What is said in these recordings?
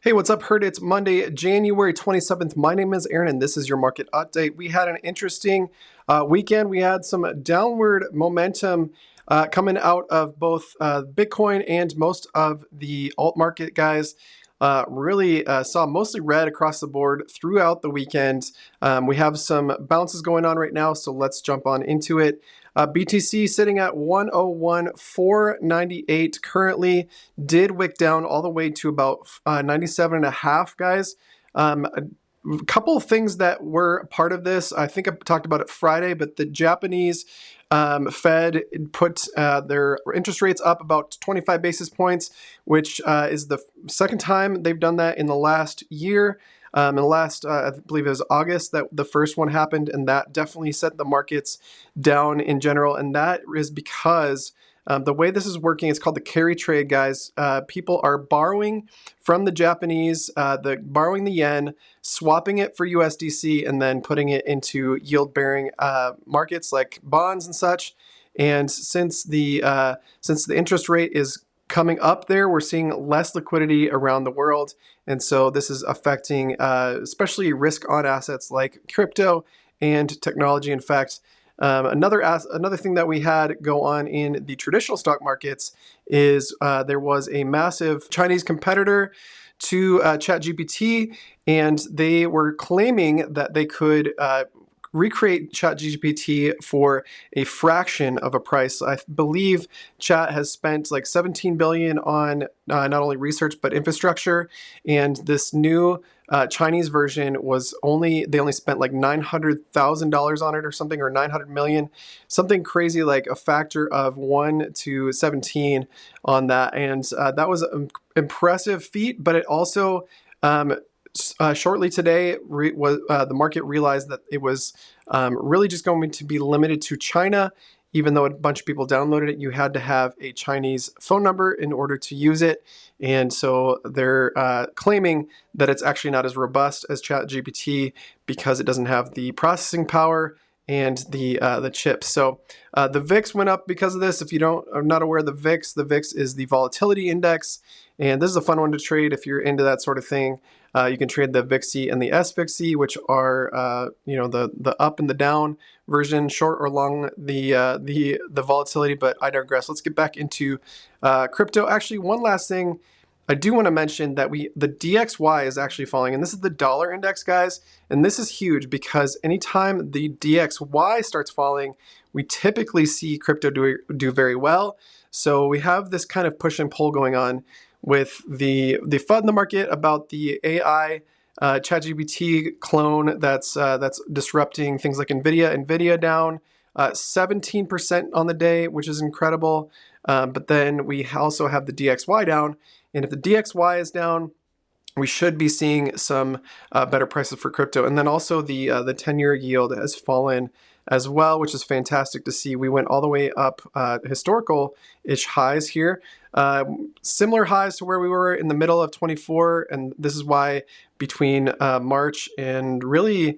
Hey, what's up, Herd? It's Monday, January 27th. My name is Aaron, and this is your market update. We had an interesting weekend. We had some downward momentum coming out of both Bitcoin and most of the alt market guys. Really saw mostly red across the board throughout the weekend. We have some bounces going on right now, so let's jump on into it. BTC sitting at 101,498 currently, did wick down all the way to about 97.5, guys. A couple of things that were part of this, I think I talked about it Friday, but the Japanese Fed put their interest rates up about 25 basis points, which is the second time they've done that in the last year. In the last, I believe it was August that the first one happened, and that definitely set the markets down in general. And that is because the way this is working, it's called the carry trade, guys. People are borrowing from the Japanese, borrowing the yen, swapping it for USDC, and then putting it into yield-bearing markets like bonds and such. And since the interest rate is coming up there, we're seeing less liquidity around the world. And so this is affecting especially risk on assets like crypto and technology. In fact, another thing that we had go on in the traditional stock markets is there was a massive Chinese competitor to ChatGPT, and they were claiming that they could recreate ChatGPT for a fraction of a price. I believe Chat has spent like 17 billion on not only research but infrastructure, and this new Chinese version was they only spent like $900,000 on it or something, or 900 million, something crazy, like a factor of 1 to 17 on that. And that was an impressive feat, but it also shortly today, the market realized that it was really just going to be limited to China. Even though a bunch of people downloaded it, you had to have a Chinese phone number in order to use it. And so they're claiming that it's actually not as robust as ChatGPT because it doesn't have the processing power and the chips. So the VIX went up because of this. If you are not aware of the VIX is the volatility index. And this is a fun one to trade if you're into that sort of thing. You can trade the VIXY and the SVIXY, which are the up and the down version, short or long the volatility. But I digress. Let's get back into crypto. Actually, one last thing. I do want to mention that the DXY is actually falling, and this is the dollar index, guys. And this is huge because anytime the DXY starts falling, we typically see crypto do very well. So we have this kind of push and pull going on with the FUD in the market about the AI ChatGPT clone that's disrupting things like NVIDIA down 17% on the day, which is incredible. But then we also have the DXY down. And if the DXY is down, we should be seeing some better prices for crypto. And then also the 10-year yield has fallen as well, which is fantastic to see. We went all the way up historical-ish highs here. Similar highs to where we were in the middle of 24. And this is why between March and really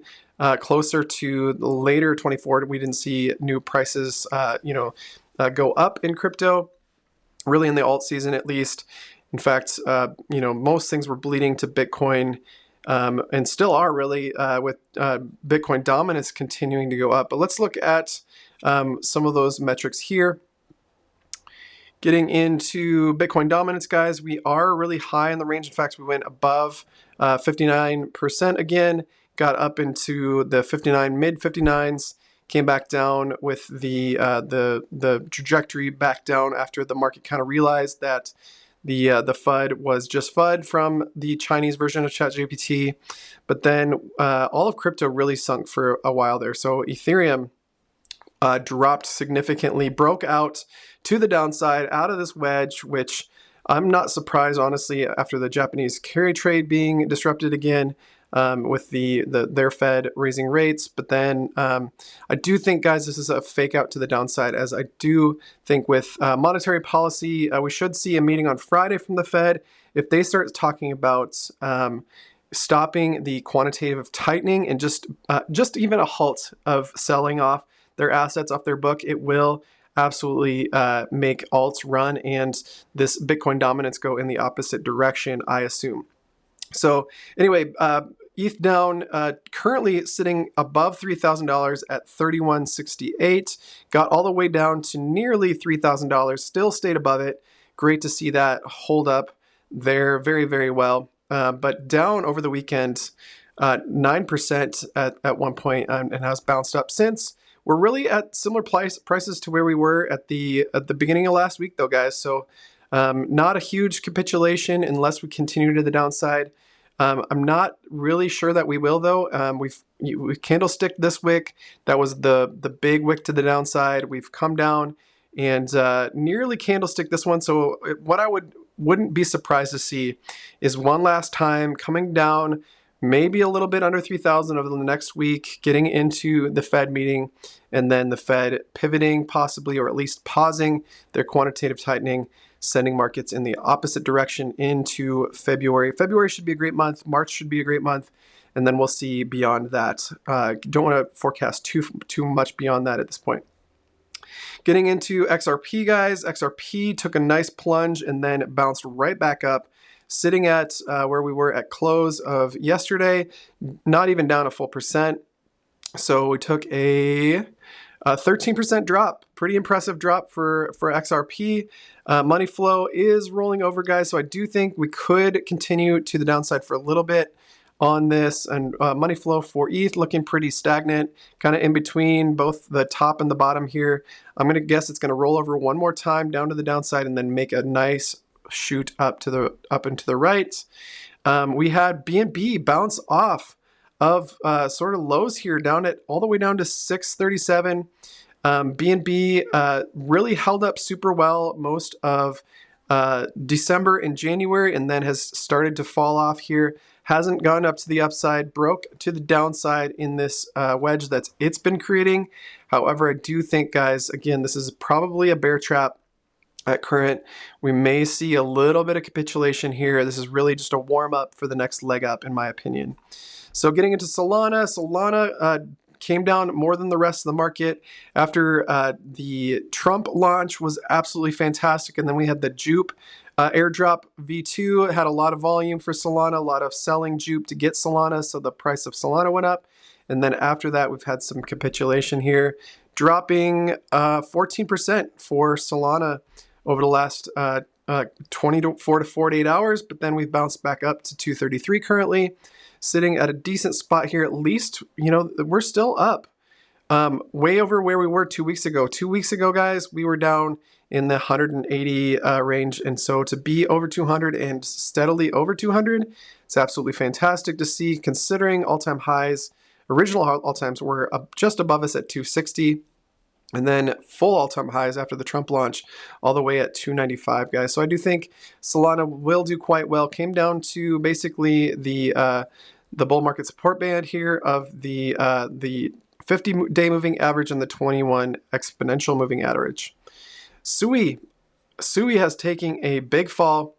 closer to later 24, we didn't see new prices go up in crypto, really in the alt season at least. In fact, most things were bleeding to Bitcoin, and still are really, with Bitcoin dominance continuing to go up. But let's look at some of those metrics here. Getting into Bitcoin dominance, guys, we are really high in the range. In fact, we went above 59% again, got up into the mid 59s, came back down with the trajectory back down after the market kind of realized that the FUD was just FUD from the Chinese version of ChatGPT. But then all of crypto really sunk for a while there. So Ethereum dropped significantly, broke out to the downside out of this wedge, which I'm not surprised, honestly, after the Japanese carry trade being disrupted again, with their Fed raising rates. But then I do think, guys, this is a fake out to the downside, as I do think with monetary policy, we should see a meeting on Friday from the Fed. If they start talking about stopping the quantitative tightening and just even a halt of selling off their assets off their book, it will absolutely make alts run and this Bitcoin dominance go in the opposite direction, I assume. So anyway, ETH down, currently sitting above $3,000 at 3168. Got all the way down to nearly $3,000. Still stayed above it. Great to see that hold up there very, very well. But down over the weekend, 9% at one point, and has bounced up since. We're really at similar prices to where we were at the beginning of last week, though, guys. So not a huge capitulation unless we continue to the downside. I'm not really sure that we will, though. We candlestick this wick. That was the big wick to the downside. We've come down and nearly candlestick this one. So what I wouldn't be surprised to see is one last time coming down, maybe a little bit under 3,000 over the next week, getting into the Fed meeting, and then the Fed pivoting possibly, or at least pausing their quantitative tightening, sending markets in the opposite direction into February. February should be a great month. March should be a great month. And then we'll see beyond that. Don't want to forecast too much beyond that at this point. Getting into XRP, guys. XRP took a nice plunge and then bounced right back up, sitting at where we were at close of yesterday, not even down a full percent. So we took a 13% drop, pretty impressive drop for XRP. Money flow is rolling over, guys. So I do think we could continue to the downside for a little bit on this. And money flow for ETH looking pretty stagnant, kind of in between both the top and the bottom here. I'm going to guess it's going to roll over one more time down to the downside and then make a nice shoot up and to the right. We had BNB bounce off of sort of lows here, down at all the way down to 637. BNB really held up super well most of December and January, and then has started to fall off here. Hasn't gone up to the upside, broke to the downside in this wedge that it's been creating. However, I do think, guys, again, this is probably a bear trap at current. We may see a little bit of capitulation here. This is really just a warm up for the next leg up, in my opinion. So getting into Solana, came down more than the rest of the market after the Trump launch was absolutely fantastic. And then we had the Jupe airdrop V2. It had a lot of volume for Solana, a lot of selling Jupe to get Solana. So the price of Solana went up. And then after that, we've had some capitulation here, dropping 14% for Solana over the last 24 to 48 hours. But then we've bounced back up to 233 currently, sitting at a decent spot here. At least, we're still up way over where we were 2 weeks ago. 2 weeks ago, guys, we were down in the 180 range. And so to be over 200 and steadily over 200, it's absolutely fantastic to see, considering all-time highs. Original all-times were just above us at 260. And then full all-time highs after the Trump launch, all the way at 295, guys. So I do think Solana will do quite well. Came down to basically the bull market support band here of the 50-day moving average and the 21 exponential moving average. Sui has taken a big fall.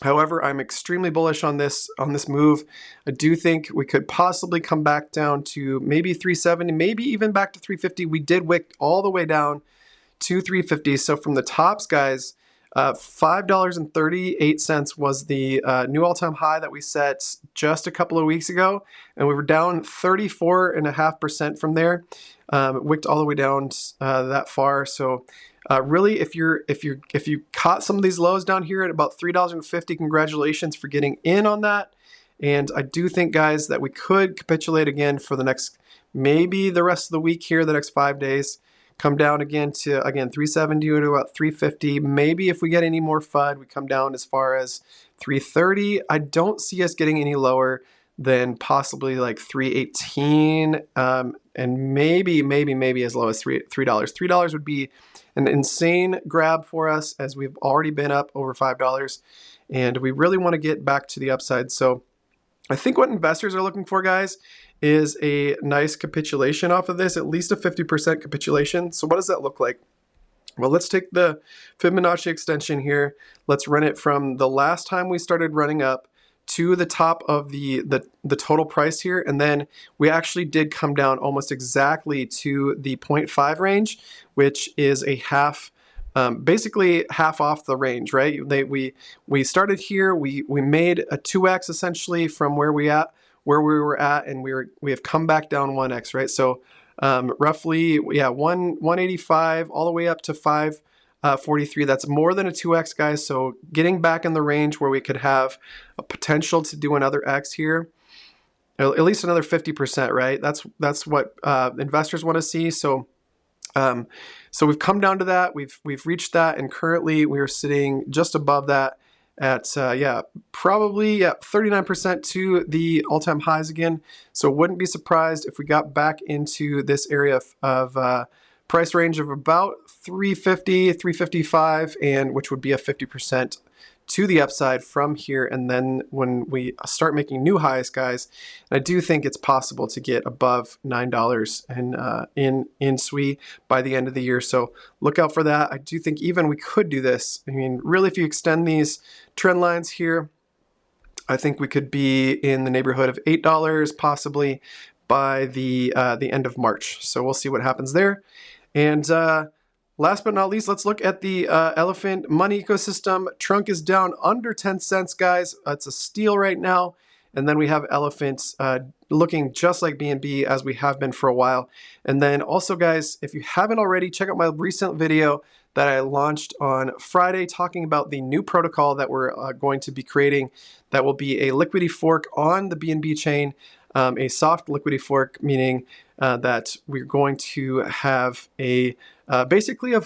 However, I'm extremely bullish on this move. I do think we could possibly come back down to maybe 370, maybe even back to 350. We did wick all the way down to 350. So from the tops, guys, $5.38 was the new all-time high that we set just a couple of weeks ago, and we were down 34.5% from there. Wicked all the way down that far. So really, if you caught some of these lows down here at about $3.50, congratulations for getting in on that. And I do think, guys, that we could capitulate again for the next, maybe the rest of the week here, the next 5 days. Come down again to 370 to about 350. Maybe if we get any more FUD, we come down as far as 330. I don't see us getting any lower than possibly like 318, and maybe as low as $3. $3 would be an insane grab for us, as we've already been up over $5, and we really want to get back to the upside. So I think what investors are looking for, guys, is a nice capitulation off of this, at least a 50% capitulation. So what does that look like? Well, let's take the Fibonacci extension here. Let's run it from the last time we started running up to the top of the total price here, and then we actually did come down almost exactly to the 0.5 range, which is a half basically half off the range, right? We started here, we made a 2x essentially from where we were at, and we have come back down 1x, right? So roughly, yeah, 185 all the way up to 543. That's more than a 2x, guys. So getting back in the range where we could have a potential to do another x here, at least another 50%, right? That's what investors want to see. So so we've come down to that. We've reached that, and currently we are sitting just above that at yeah, probably 39% to the all-time highs again. So wouldn't be surprised if we got back into this area of price range of about 350, 355, and which would be a 50% to the upside from here. And then when we start making new highs, guys, I do think it's possible to get above $9 in SWE by the end of the year. So look out for that. I do think even we could do this. I mean, really, if you extend these trend lines here, I think we could be in the neighborhood of $8 possibly by the end of March. So we'll see what happens there. And last but not least, let's look at the elephant money ecosystem. Trunk is down under 10 cents, guys. It's a steal right now. And then we have elephants looking just like BNB as we have been for a while. And then also, guys, if you haven't already, check out my recent video that I launched on Friday talking about the new protocol that we're going to be creating that will be a liquidity fork on the BNB chain. A soft liquidity fork, meaning that we're going to have a basically a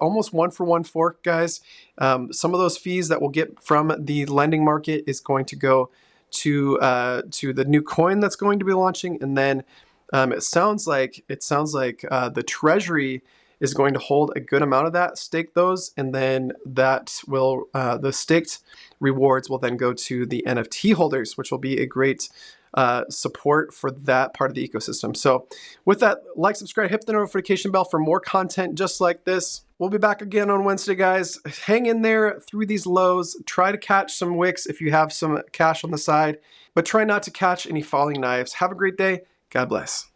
almost one-for-one fork, guys. Some of those fees that we'll get from the lending market is going to go to the new coin that's going to be launching, and then it sounds like the treasury is going to hold a good amount of that, stake those, and then that will the staked rewards will then go to the NFT holders, which will be a great support for that part of the ecosystem. So with that, like, subscribe, hit the notification bell for more content just like this. We'll be back again on Wednesday, guys. Hang in there through these lows. Try to catch some wicks if you have some cash on the side, but try not to catch any falling knives. Have a great day. God bless.